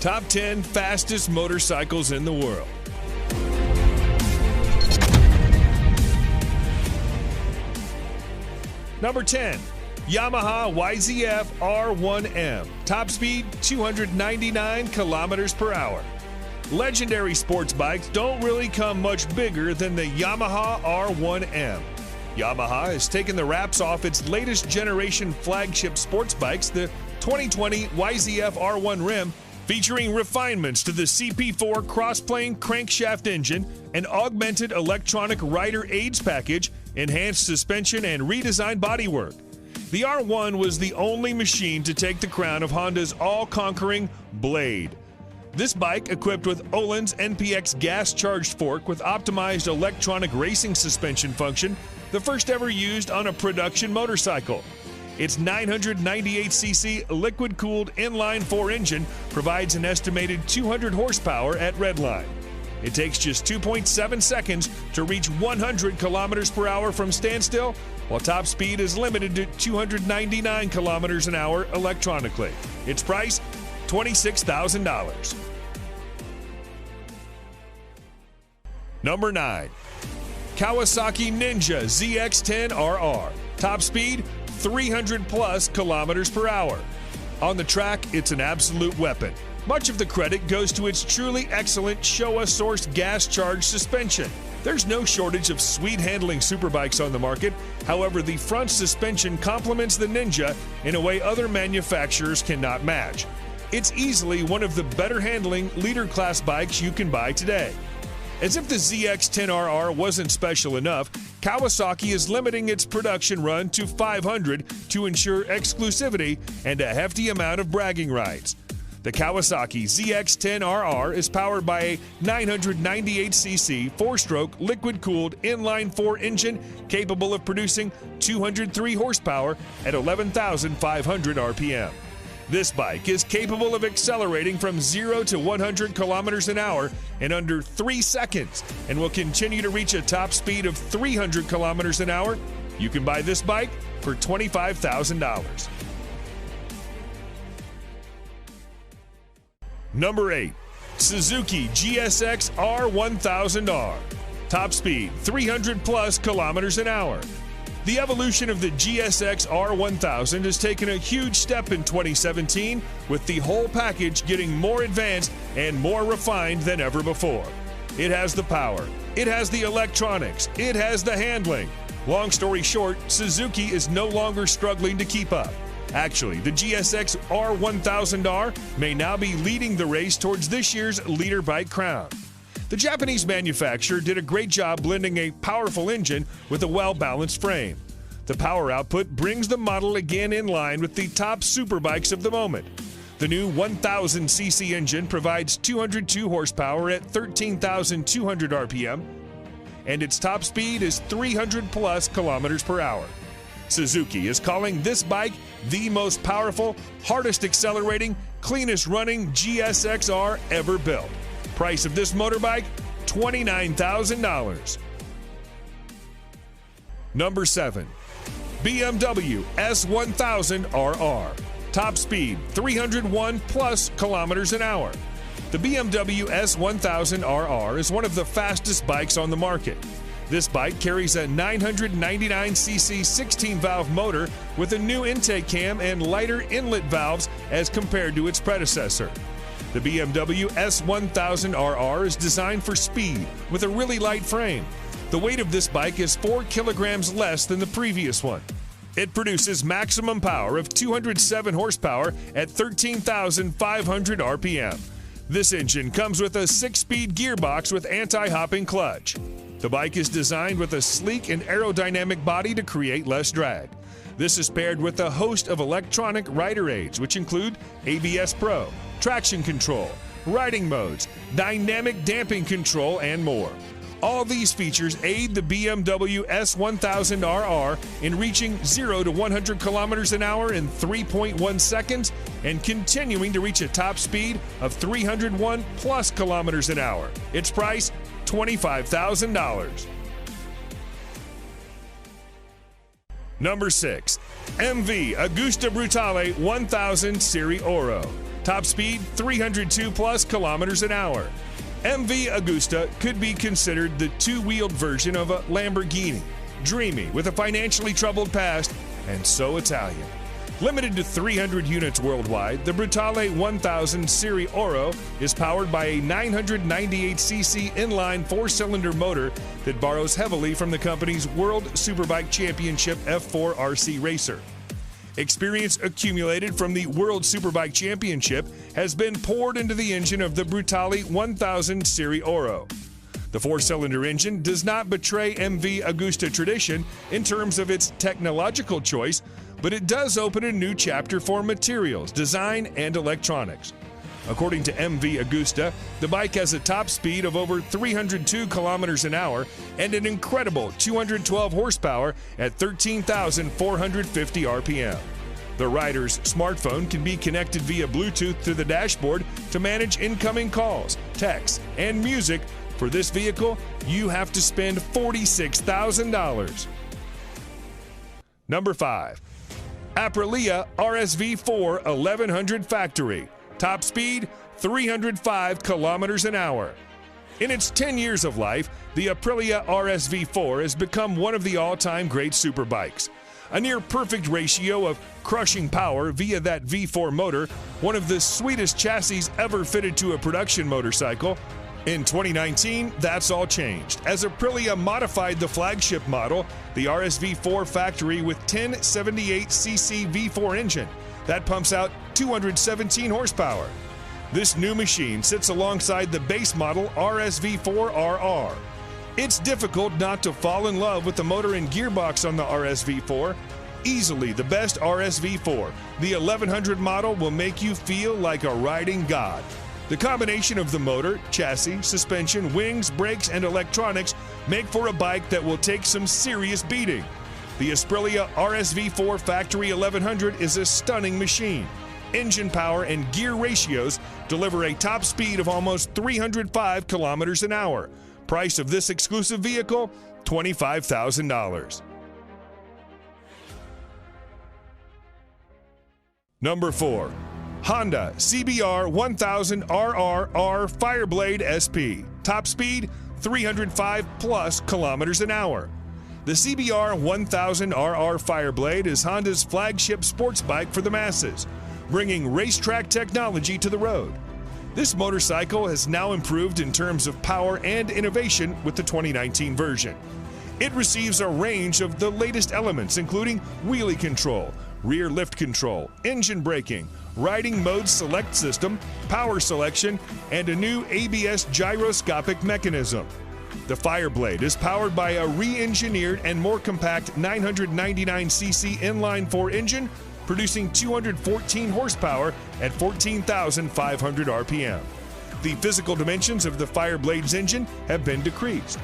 Top 10 fastest motorcycles in the world. Number 10, Yamaha YZF R1M. Top speed, 299 kilometers per hour. Legendary sports bikes don't really come much bigger than the Yamaha R1M. Yamaha has taken the wraps off its latest generation flagship sports bikes, the 2020 YZF R1 Rim, featuring refinements to the CP4 cross-plane crankshaft engine, an augmented electronic rider aids package, enhanced suspension, and redesigned bodywork. The R1 was the only machine to take the crown of Honda's all-conquering Blade. This bike, equipped with Öhlins NPX gas-charged fork with optimized electronic racing suspension function, the first ever used on a production motorcycle. Its 998cc liquid-cooled inline-4 engine provides an estimated 200 horsepower at redline. It takes just 2.7 seconds to reach 100 kilometers per hour from standstill, while top speed is limited to 299 kilometers an hour electronically. Its price, $26,000. Number 9. Kawasaki Ninja ZX-10RR. Top speed, 300 plus kilometers per hour. On the track, it's an absolute weapon. Much of the credit goes to its truly excellent Showa-sourced gas-charged suspension. There's no shortage of sweet-handling superbikes on the market. However, the front suspension complements the Ninja in a way other manufacturers cannot match. It's easily one of the better-handling leader-class bikes you can buy today. As if the ZX-10RR wasn't special enough, Kawasaki is limiting its production run to 500 to ensure exclusivity and a hefty amount of bragging rights. The Kawasaki ZX-10RR is powered by a 998cc 4-stroke liquid-cooled inline-4 engine capable of producing 203 horsepower at 11,500 RPM. This bike is capable of accelerating from 0 to 100 kilometers an hour in under 3 seconds and will continue to reach a top speed of 300 kilometers an hour. You can buy this bike for $25,000. Number 8. Suzuki GSX R1000R. Top speed, 300 plus kilometers an hour. The evolution of the GSX R1000 has taken a huge step in 2017, with the whole package getting more advanced and more refined than ever before. It has the power, it has the electronics, it has the handling. Long story short, Suzuki is no longer struggling to keep up. Actually, the GSX R1000R may now be leading the race towards this year's leader bike crown. The Japanese manufacturer did a great job blending a powerful engine with a well-balanced frame. The power output brings the model again in line with the top superbikes of the moment. The new 1000cc engine provides 202 horsepower at 13,200 RPM, and its top speed is 300 plus kilometers per hour. Suzuki is calling this bike the most powerful, hardest accelerating, cleanest running GSX-R ever built. Price of this motorbike, $29,000. Number 7. BMW S1000RR. Top speed, 301 plus kilometers an hour. The BMW S1000RR is one of the fastest bikes on the market. This bike carries a 999cc 16-valve motor with a new intake cam and lighter inlet valves as compared to its predecessor. The BMW S1000RR is designed for speed with a really light frame. The weight of this bike is 4 kilograms less than the previous one. It produces maximum power of 207 horsepower at 13,500 RPM. This engine comes with a 6-speed gearbox with anti-hopping clutch. The bike is designed with a sleek and aerodynamic body to create less drag. This is paired with a host of electronic rider aids, which include ABS Pro, traction control, riding modes, dynamic damping control, and more. All these features aid the BMW S1000RR in reaching 0 to 100 kilometers an hour in 3.1 seconds and continuing to reach a top speed of 301 plus kilometers an hour. Its price, $25,000. Number 6. MV Agusta Brutale 1000 Serie Oro. Top speed, 302 plus kilometers an hour. MV Agusta could be considered the two-wheeled version of a Lamborghini. Dreamy, with a financially troubled past, and so Italian. Limited to 300 units worldwide, the Brutale 1000 Serie Oro is powered by a 998cc inline four-cylinder motor that borrows heavily from the company's World Superbike Championship F4 RC racer. Experience accumulated from the World Superbike Championship has been poured into the engine of the Brutale 1000 Serie Oro. The four-cylinder engine does not betray MV Agusta tradition in terms of its technological choice, but it does open a new chapter for materials, design, and electronics. According to MV Agusta, the bike has a top speed of over 302 kilometers an hour and an incredible 212 horsepower at 13,450 RPM. The rider's smartphone can be connected via Bluetooth to the dashboard to manage incoming calls, texts, and music. For this vehicle, you have to spend $46,000. Number 5. Aprilia RSV4 1100 Factory. Top speed, 305 kilometers an hour. In its 10 years of life, the Aprilia RSV4 has become one of the all-time great superbikes. A near-perfect ratio of crushing power via that V4 motor, one of the sweetest chassis ever fitted to a production motorcycle. In 2019, that's all changed, as Aprilia modified the flagship model, the RSV4 Factory, with 1078cc V4 engine that pumps out 217 horsepower. This new machine sits alongside the base model RSV4RR. It's difficult not to fall in love with the motor and gearbox on the RSV4. Easily the best RSV4, the 1100 model will make you feel like a riding god. The combination of the motor, chassis, suspension, wings, brakes, and electronics make for a bike that will take some serious beating. The Aprilia RSV4 Factory 1100 is a stunning machine. Engine power and gear ratios deliver a top speed of almost 305 kilometers an hour. Price of this exclusive vehicle, $25,000. Number 4. Honda CBR 1000RRR Fireblade SP. Top speed, 305 plus kilometers an hour. The CBR 1000RR Fireblade is Honda's flagship sports bike for the masses, bringing racetrack technology to the road. This motorcycle has now improved in terms of power and innovation with the 2019 version. It receives a range of the latest elements, including wheelie control, rear lift control, engine braking, riding mode select system, power selection, and a new ABS gyroscopic mechanism. The Fireblade is powered by a re-engineered and more compact 999cc inline-4 engine, producing 214 horsepower at 14,500 RPM. The physical dimensions of the Fireblade's engine have been decreased.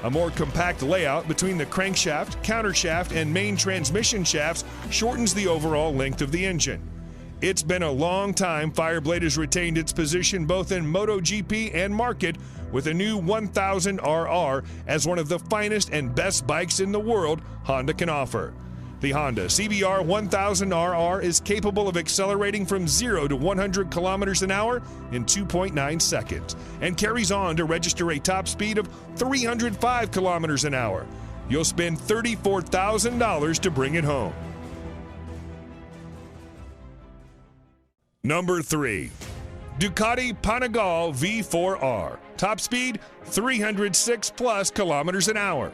A more compact layout between the crankshaft, countershaft, and main transmission shafts shortens the overall length of the engine. It's been a long time Fireblade has retained its position both in MotoGP and market, with a new 1000RR as one of the finest and best bikes in the world Honda can offer. The Honda CBR 1000RR is capable of accelerating from 0 to 100 kilometers an hour in 2.9 seconds and carries on to register a top speed of 305 kilometers an hour. You'll spend $34,000 to bring it home. Number 3. Ducati Panigale V4R. Top speed, 306 plus kilometers an hour.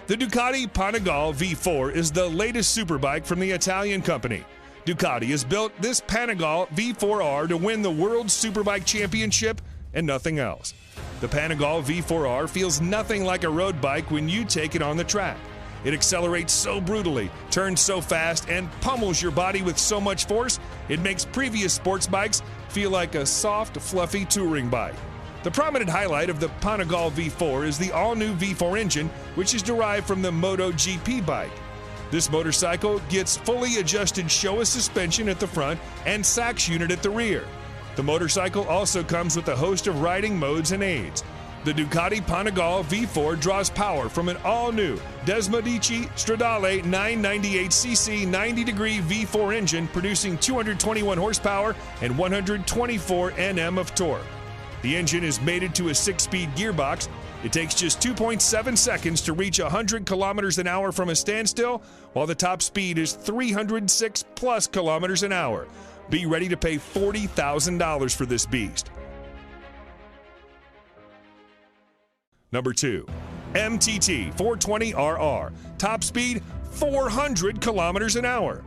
The Ducati Panigale V4 is the latest superbike from the Italian company. Ducati has built this Panigale V4R to win the World Superbike Championship and nothing else. The Panigale V4R feels nothing like a road bike when you take it on the track. It accelerates so brutally, turns so fast, and pummels your body with so much force, it makes previous sports bikes feel like a soft, fluffy touring bike. The prominent highlight of the Panigale V4 is the all-new V4 engine, which is derived from the MotoGP bike. This motorcycle gets fully adjusted Showa suspension at the front and Sachs unit at the rear. The motorcycle also comes with a host of riding modes and aids. The Ducati Panigale V4 draws power from an all-new Desmodici Stradale 998cc 90-degree V4 engine producing 221 horsepower and 124 Nm of torque. The engine is mated to a 6-speed gearbox. It takes just 2.7 seconds to reach 100 kilometers an hour from a standstill, while the top speed is 306 plus kilometers an hour. Be ready to pay $40,000 for this beast. Number 2, MTT 420RR, top speed 400 kilometers an hour.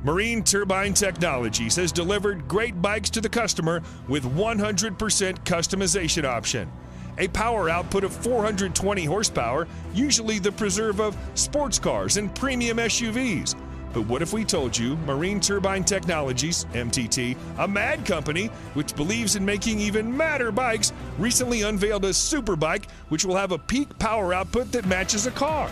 Marine Turbine Technologies has delivered great bikes to the customer with 100% customization option. A power output of 420 horsepower, usually the preserve of sports cars and premium SUVs. But what if we told you Marine Turbine Technologies, MTT, a mad company which believes in making even madder bikes, recently unveiled a super bike which will have a peak power output that matches a car.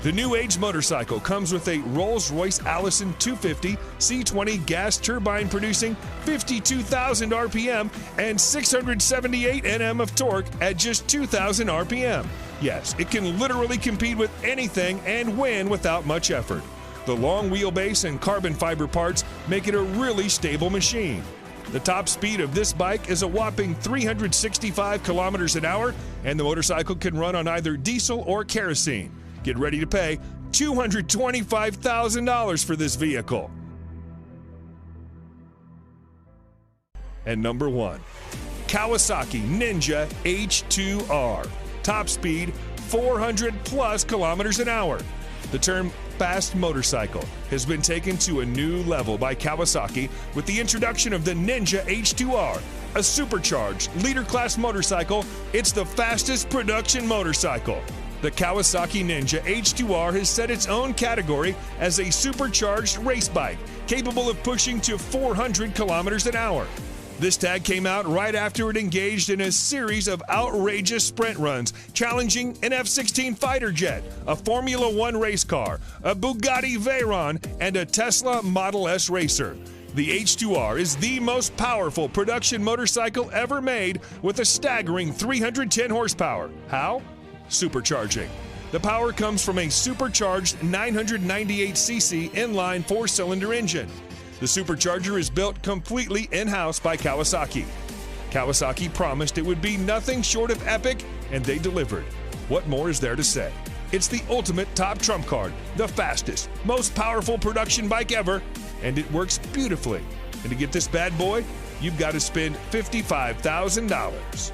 The new age motorcycle comes with a Rolls-Royce Allison 250 C20 gas turbine producing 52,000 RPM and 678 Nm of torque at just 2,000 RPM. Yes, it can literally compete with anything and win without much effort. The long wheelbase and carbon fiber parts make it a really stable machine. The top speed of this bike is a whopping 365 kilometers an hour, and the motorcycle can run on either diesel or kerosene. Get ready to pay $225,000 for this vehicle. And number 1, Kawasaki Ninja H2R, top speed 400 plus kilometers an hour. The term fast motorcycle has been taken to a new level by Kawasaki with the introduction of the Ninja H2R, a supercharged leader-class motorcycle. It's the fastest production motorcycle. The Kawasaki Ninja H2R has set its own category as a supercharged race bike, capable of pushing to 400 kilometers an hour. This tag came out right after it engaged in a series of outrageous sprint runs, challenging an F-16 fighter jet, a Formula One race car, a Bugatti Veyron, and a Tesla Model S racer. The H2R is the most powerful production motorcycle ever made with a staggering 310 horsepower. How? Supercharging. The power comes from a supercharged 998cc inline 4-cylinder engine. The supercharger is built completely in-house by Kawasaki. Kawasaki promised it would be nothing short of epic, and they delivered. What more is there to say? It's the ultimate top trump card, the fastest, most powerful production bike ever, and it works beautifully. And to get this bad boy, you've got to spend $55,000.